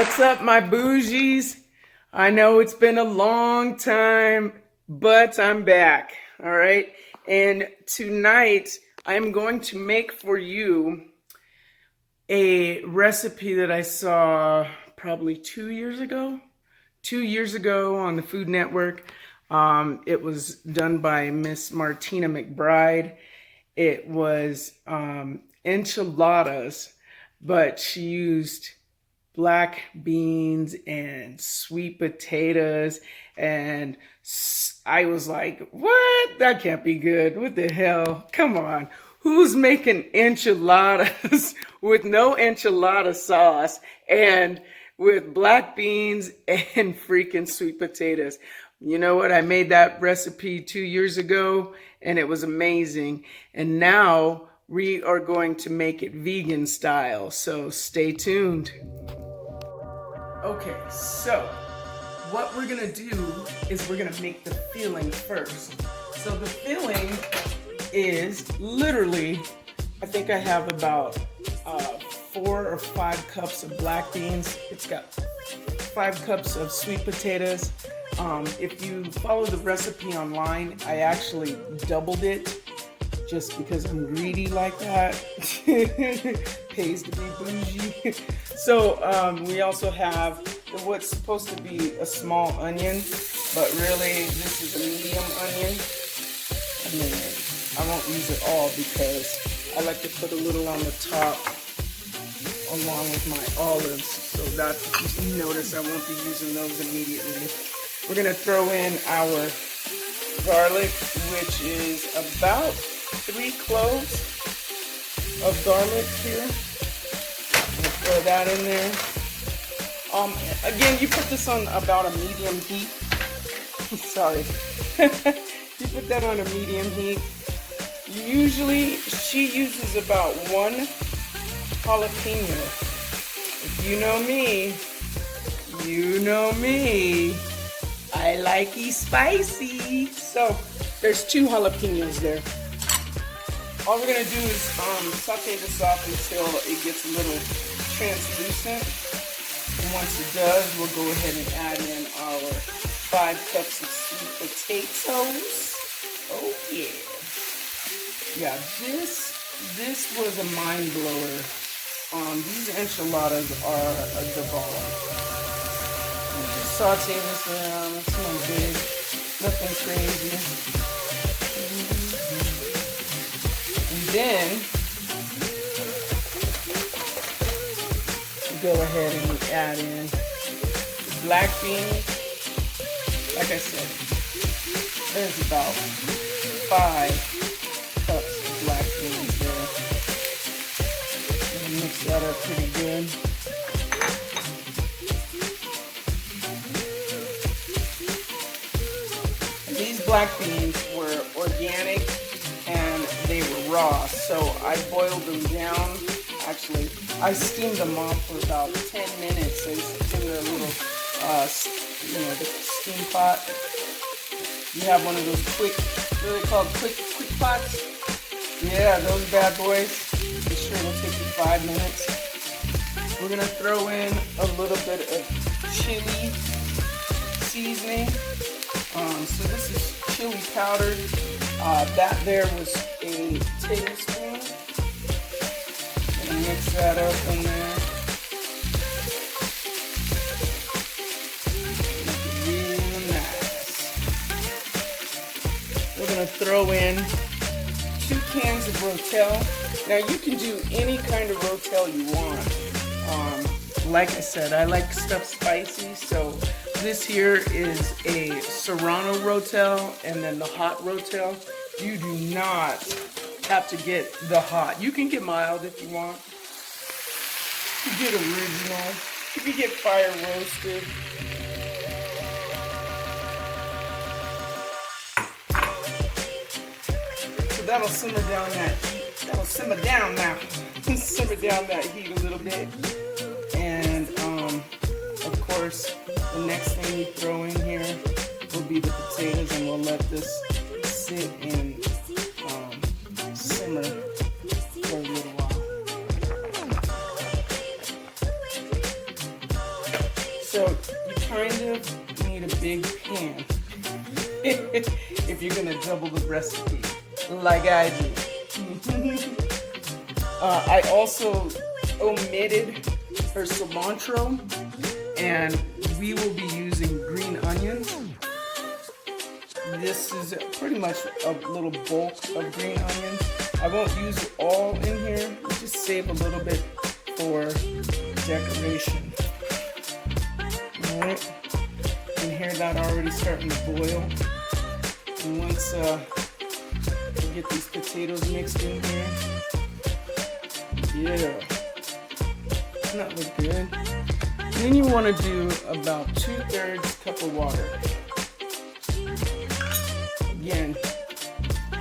What's up, my bougies? I know it's been a long time, but I'm back, all right? And tonight, I'm going to make for you a recipe that I saw probably 2 years ago. 2 years ago on the Food Network. It was done by Miss Martina McBride. It was enchiladas, but she used black beans and sweet potatoes, and I was like, what? That can't be good. What the hell? Come on. Who's making enchiladas with no enchilada sauce and with black beans and freaking sweet potatoes? You know what? I made that recipe 2 years ago and it was amazing. And now we are going to make it vegan style. So stay tuned. Okay, so what we're gonna do is we're gonna make the filling first. So the filling is literally, I think I have about 4 or 5 cups of black beans. It's got 5 cups of sweet potatoes. If you follow the recipe online, I actually doubled it just because I'm greedy like that. Pays to be bougie. So we also have what's supposed to be a small onion, but really this is a medium onion. I mean, I won't use it all because I like to put a little on the top along with my olives. So that, you notice I won't be using those immediately. We're gonna throw in our garlic, which is about 3 cloves of garlic here. We'll throw that in there. Again, you put this on about a medium heat. Sorry. You put that on a medium heat. Usually, she uses about 1 jalapeno. If you know me, you know me. I like it spicy. So, there's 2 jalapenos there. All we're gonna do is saute this off until it gets a little translucent. And once it does, we'll go ahead and add in our 5 cups of sweet potatoes. Oh yeah. Yeah, this was a mind blower. These enchiladas are a divine. Just saute this around. It's no big, nothing crazy. Then go ahead and add in the black beans. Like I said, there's about 5 cups of black beans there. And mix that up pretty good. And these black beans were organic and they were raw, so I boiled them down. Actually, I steamed them off for about 10 minutes in their little, the steam pot. You have one of those quick, what are they called, quick pots? Yeah, those bad boys. I'm sure it'll take you 5 minutes. We're gonna throw in a little bit of chili seasoning. So this is chili powder. That there was a tablespoon. And mix that up in there. Make it real nice. We're gonna throw in 2 cans of Rotel. Now you can do any kind of Rotel you want. Like I said, I like stuff spicy, so this here is a Serrano Rotel and then the hot Rotel. You do not have to get the hot. You can get mild if you want. You can get original. You can get fire roasted. So that'll simmer down that heat. That'll simmer down now. Simmer down that heat a little bit. And of course, the next thing we throw in here will be the potatoes, and we'll let this sit and simmer for a little while. So you kind of need a big pan if you're gonna double the recipe, like I do. I also omitted her cilantro, and we will be using green onions. This is pretty much a little bulk of green onions. I won't use it all in here, just save a little bit for decoration. Alright, you can hear that already starting to boil. And once we get these potatoes mixed in here, yeah, doesn't that look good? And then you want to do about 2/3 cup of water. Again,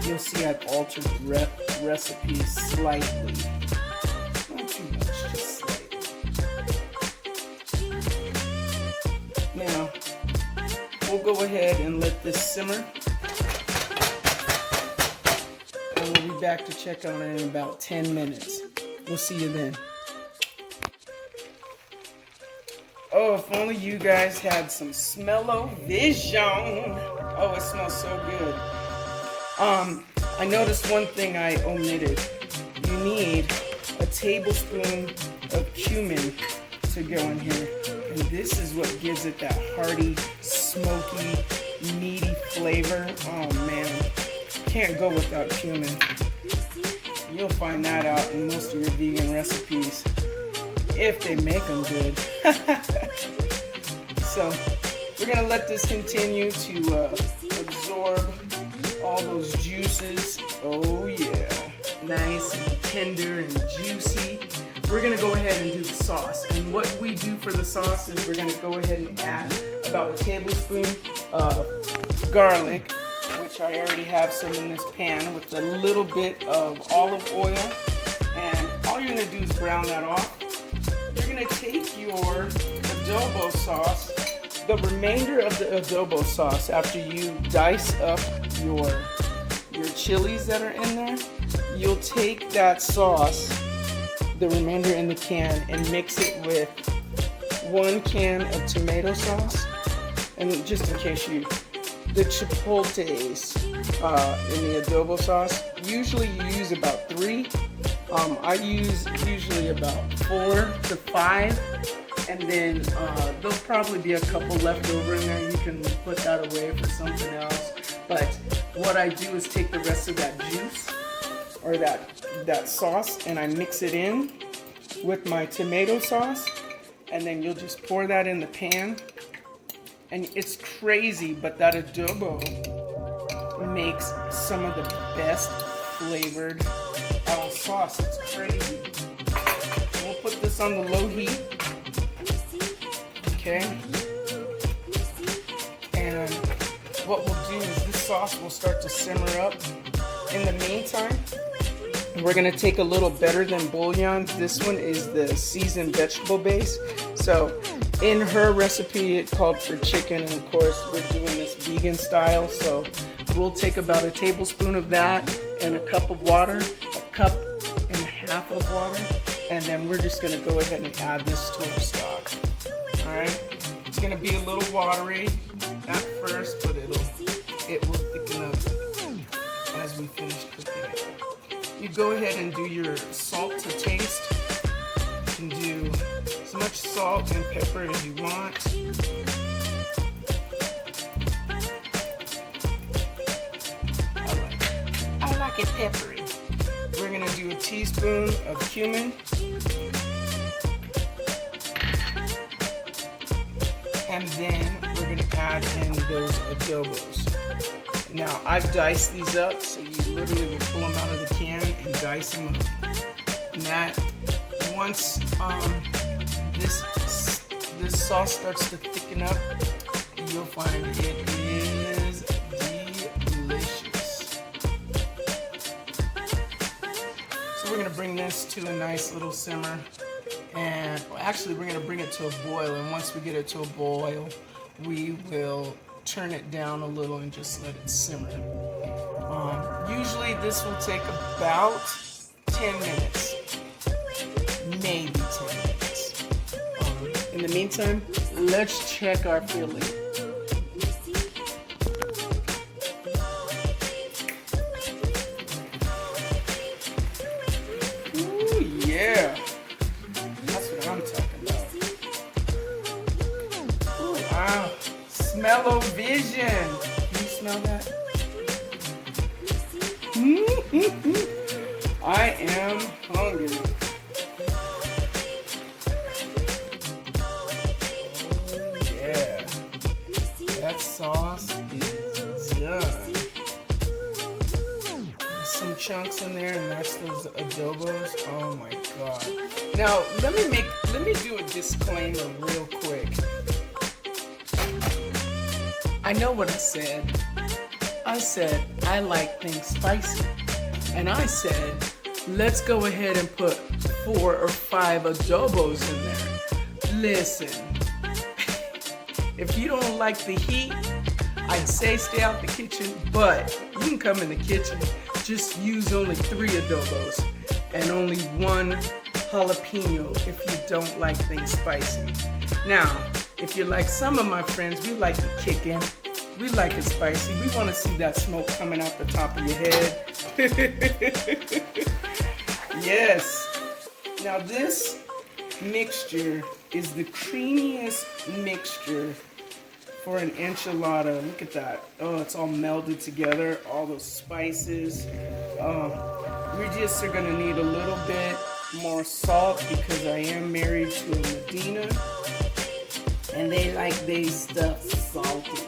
you'll see I've altered the recipe slightly. Not too much, just slightly. Now, we'll go ahead and let this simmer. And we'll be back to check on it in about 10 minutes. We'll see you then. Oh, if only you guys had some smell-o-vision. Oh, it smells so good. I noticed one thing I omitted. You need a tablespoon of cumin to go in here. And this is what gives it that hearty, smoky, meaty flavor. Oh man, can't go without cumin. You'll find that out in most of your vegan recipes, if they make them good. So, we're gonna let this continue to absorb all those juices. Oh yeah, nice and tender and juicy. We're gonna go ahead and do the sauce. And what we do for the sauce is we're gonna go ahead and add about a tablespoon of garlic, which I already have some in this pan, with a little bit of olive oil. And all you're gonna do is brown that off. You're gonna take your adobo sauce, the remainder of the adobo sauce, after you dice up your chilies that are in there, you'll take that sauce, the remainder in the can, and mix it with 1 can of tomato sauce. And just in case the chipotles in the adobo sauce, usually you use about 3. I use usually about 4 to 5, and then there'll probably be a couple left over in there. You can put that away for something else. But what I do is take the rest of that juice or that sauce, and I mix it in with my tomato sauce, and then you'll just pour that in the pan. And it's crazy, but that adobo makes some of the best flavored sauce. It's crazy. We'll put this on the low heat. Okay. And what we'll do is this sauce will start to simmer up. In the meantime, we're gonna take a little better than bouillon. This one is the seasoned vegetable base. So in her recipe, it called for chicken, and of course we're doing this vegan style. So we'll take about a tablespoon of that and a cup of water, a cup and a half of water, and then we're just gonna go ahead and add this to our stock. All right, it's gonna be a little watery at first, but it will thicken up as we finish cooking it. You go ahead and do your salt to taste. You can do as much salt and pepper as you want. I like it peppery. We're gonna do a teaspoon of cumin. And then we're gonna add in those adobos. Now, I've diced these up, so you literally will pull them out of the can and dice them up. And that, once this sauce starts to thicken up, you'll find it is delicious. So we're gonna bring this to a nice little simmer. And well, actually, we're gonna bring it to a boil. And once we get it to a boil, we will turn it down a little and just let it simmer. Usually this will take about 10 minutes, maybe 10 minutes. In the meantime, let's check our filling. Ooh, yeah. That's what I'm talking about. Ooh, wow. Smell-o-vision. Can you smell that? I am hungry. That sauce is done. There's some chunks in there, and that's those adobos. Oh my god. Now let me do a disclaimer real quick. I know what I said. I said I like things spicy. And I said, let's go ahead and put 4 or 5 adobos in there. Listen. If you don't like the heat, I'd say stay out the kitchen, but you can come in the kitchen. Just use only 3 adobos and only 1 jalapeno if you don't like things spicy. Now, if you're like some of my friends, we like to kick in. We like it spicy. We want to see that smoke coming out the top of your head. Yes. Now this mixture is the creamiest mixture for an enchilada. Look at that. Oh, it's all melded together. All those spices. We just are gonna need a little bit more salt because I am married to a Medina, and they like their stuff salty.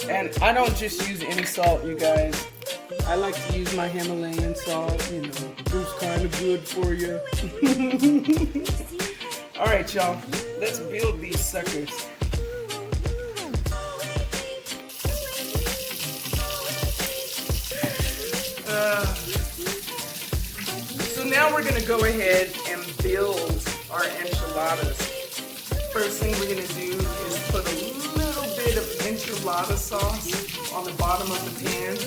And I don't just use any salt, you guys. I like to use my Himalayan salt. You know, it's kind of good for you. All right, y'all. Let's build these suckers. So now we're gonna go ahead and build our enchiladas. First thing we're gonna do is put a little bit of enchilada sauce on the bottom of the pan,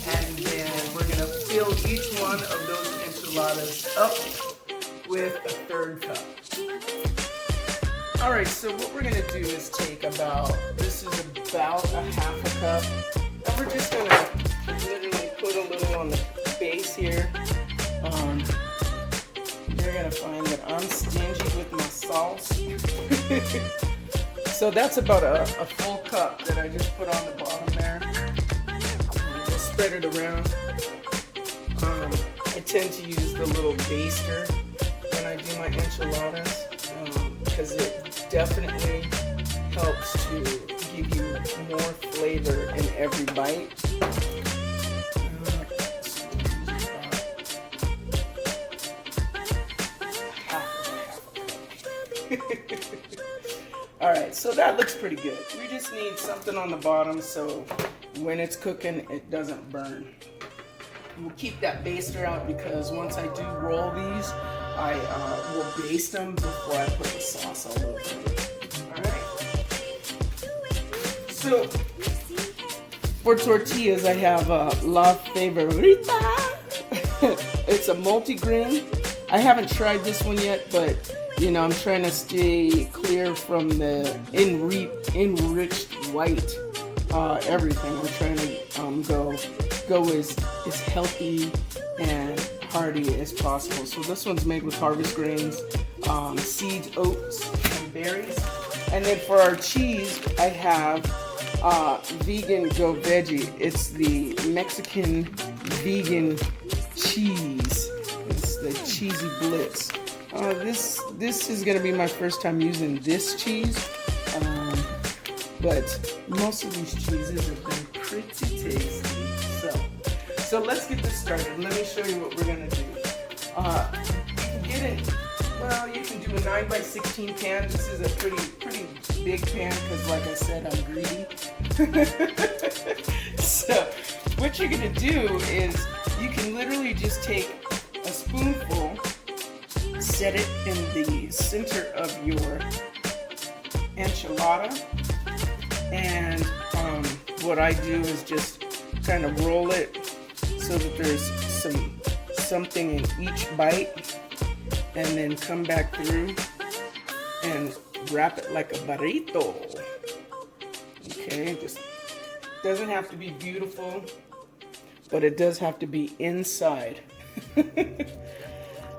and then we're gonna fill each one of those enchiladas up with a 1/3 cup. All right, so what we're gonna do is take about a 1/2 cup, and we're just gonna literally put a little on the base here. You're gonna find that I'm stingy with my sauce. So that's about a full cup that I just put on the bottom there. We'll spread it around. I tend to use the little baster when I do my enchiladas because it definitely helps to give you more flavor in every bite. Alright, so that looks pretty good. We just need something on the bottom so when it's cooking it doesn't burn. We'll keep that baster out because once I do roll these, I will baste them before I put the sauce all over them. Alright. So for tortillas I have La Favorita. It's a multi-grain. I haven't tried this one yet, but you know, I'm trying to stay clear from the enriched white everything. I'm trying to go as healthy and hearty as possible. So this one's made with harvest grains, seeds, oats, and berries. And then for our cheese, I have vegan Go Veggie. It's the Mexican vegan cheese. It's the Cheesy Blitz. This is going to be my first time using this cheese, but most of these cheeses have been pretty tasty. So let's get this started. Let me show you what we're going to do. You can do a 9x16 pan. This is a pretty big pan because, like I said, I'm greedy. So what you're going to do is you can literally just take a spoonful, set it in the center of your enchilada, and what I do is just kind of roll it so that there's something in each bite, and then come back through and wrap it like a burrito. Okay, just doesn't have to be beautiful, but it does have to be inside.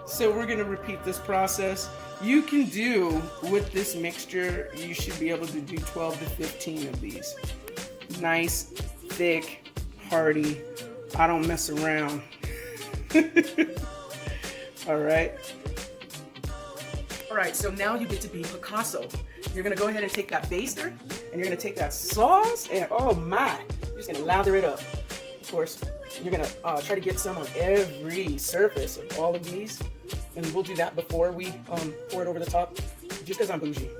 So we're gonna repeat this process. You can do, with this mixture, you should be able to do 12 to 15 of these. Nice, thick, hearty. I don't mess around. All right. All right, so now you get to be Picasso. You're gonna go ahead and take that baster, and you're gonna take that sauce, and oh my, you're just gonna lather it up. Of course, you're gonna try to get some on every surface of all of these, and we'll do that before we pour it over the top, just because I'm bougie.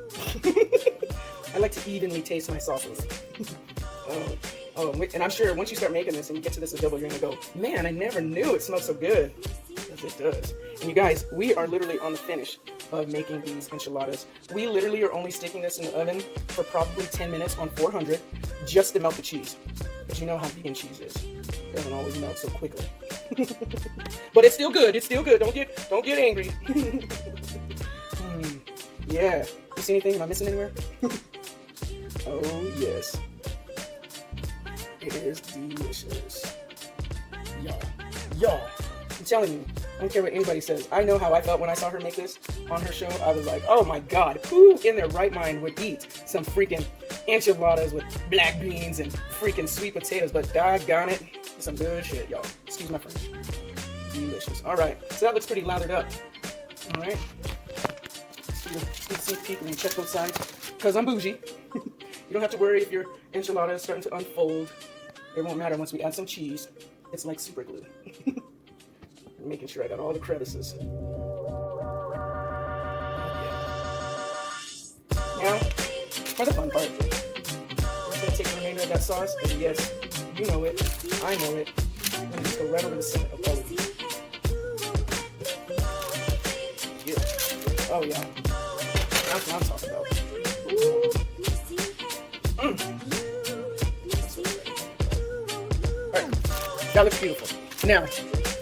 I like to evenly taste my sauces. And I'm sure once you start making this and you get to this adobo, you're gonna go, man, I never knew it smelled so good. Yes, it does. And you guys, we are literally on the finish of making these enchiladas. We literally are only sticking this in the oven for probably 10 minutes on 400 just to melt the cheese. But you know how vegan cheese is. It doesn't always melt so quickly. But it's still good. It's still good. Don't get angry. Yeah. You see anything? Am I missing anywhere? Oh yes. It is delicious. Y'all. I'm telling you, I don't care what anybody says. I know how I felt when I saw her make this on her show. I was like, oh my God, who in their right mind would eat some freaking enchiladas with black beans and freaking sweet potatoes? But doggone it, some good shit, y'all. Excuse my French. Delicious. All right, so that looks pretty lathered up. All right. Let's do a sneak peek and check both sides. Because I'm bougie. You don't have to worry if your enchilada is starting to unfold. It won't matter once we add some cheese. It's like super glue. Making sure I got all the crevices. Now, for the fun part, I'm just going to take the remainder of that sauce, and yes, you know it, I know it. I'm going to just go right over the center of all of these. Yeah. Oh yeah. That's what I'm talking about. Alright, that looks beautiful. Now,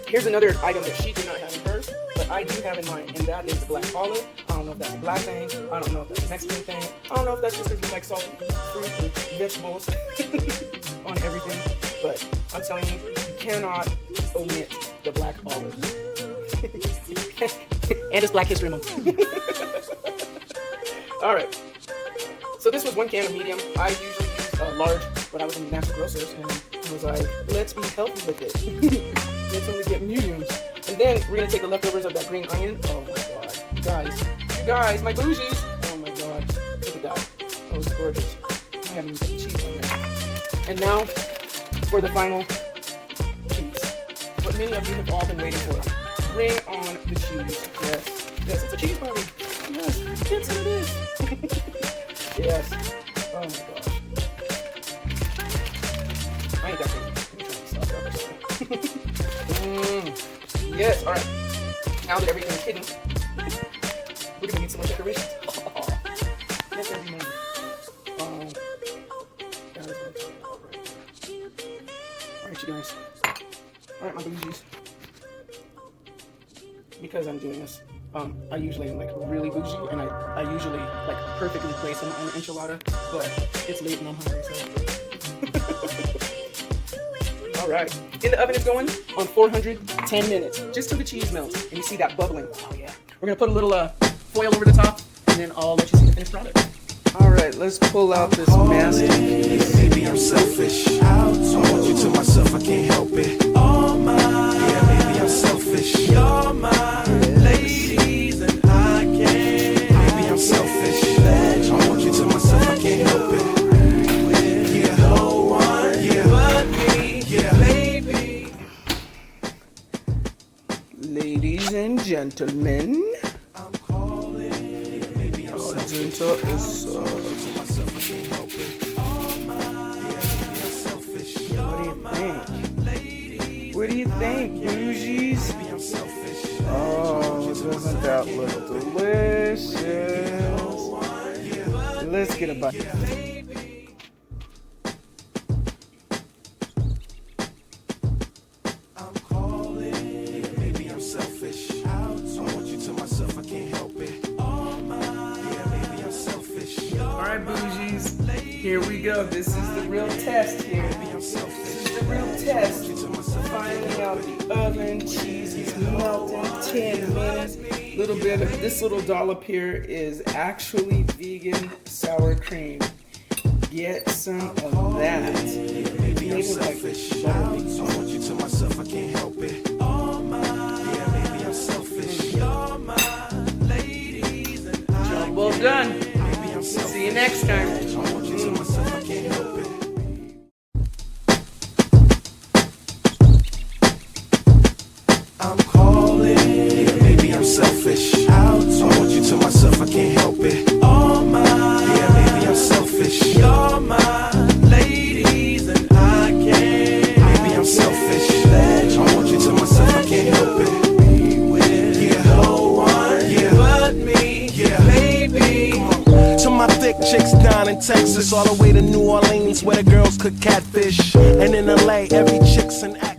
here's another item that she did not have in hers, but I do have in mine, and that is the black olive. I don't know if that's a black thing. I don't know if that's a Mexican thing. I don't know if that's just because you like salty fruit and vegetables on everything. But I'm telling you, you cannot omit the black olive. And it's Black History Month. All right. So this was 1 can of medium. I usually use large when I was in the National Grocers, and I was like, let's be healthy with it. Let's only get mediums. And then we're gonna take the leftovers of that green onion. Oh my God, you guys, my bougies. Oh my God, look at that. Oh, it's gorgeous. I haven't even put the cheese on there. And now for the final piece. What many of you have all been waiting for. Bring on the cheese. Yes, it's a cheese party. Yes, it's what it is. Yes. Oh my gosh. I ain't got anything. Yes, alright. Now that everything is hidden, we're gonna need some more decorations. Yes, everything. That is what I'm talking about right now. Alright, you guys. Alright, my bougies. Because I'm doing this, I usually am like really bougie, and I usually like perfectly place them on the enchilada, but it's late and I'm hungry, so. All right, and the oven is going on 400, 10 minutes, just till the cheese melts, and you see that bubbling. Oh yeah. We're gonna put a little foil over the top, and then I'll let you see the finished product. All right, let's pull out this masterpiece. Maybe I'm selfish. I want you to myself, I can't help it. Oh my, yeah, maybe I'm selfish. You're my ladies, and I can't. Maybe I'm selfish. I want you to myself, I can't help it. Yeah, no one, yeah, but me, yeah, baby. Ladies and gentlemen. Into a sauce. What do you think, bougies? Oh, doesn't that look delicious? Let's get a bite. I want you to myself, I can't help it. Oh my, yeah, maybe I'm selfish. right, bougies. Here we go. This is the real test here. This is the real test. Finding out the oven. Cheese is melting. 10 minutes. Little bit of this little dollop here is actually vegan sour cream. Get some of that. Maybe I'm selfish. I want you to myself, I can't help it. All mine. Yeah, maybe I'm selfish. You're my ladies and Job well done. See you next time. I want you to myself, I can't help it. I'm calling. Yeah, maybe I'm selfish. I want you to myself, I can't help it. All mine. Yeah, maybe I'm selfish. You're my ladies and I can't. Maybe I'm selfish. I want you to myself, I can't help it. Be with yeah, no one, yeah, but me, yeah, baby. To my thick chicks down in Texas, all the way to New Orleans, where the girls cook catfish, and in LA, every chick's an act.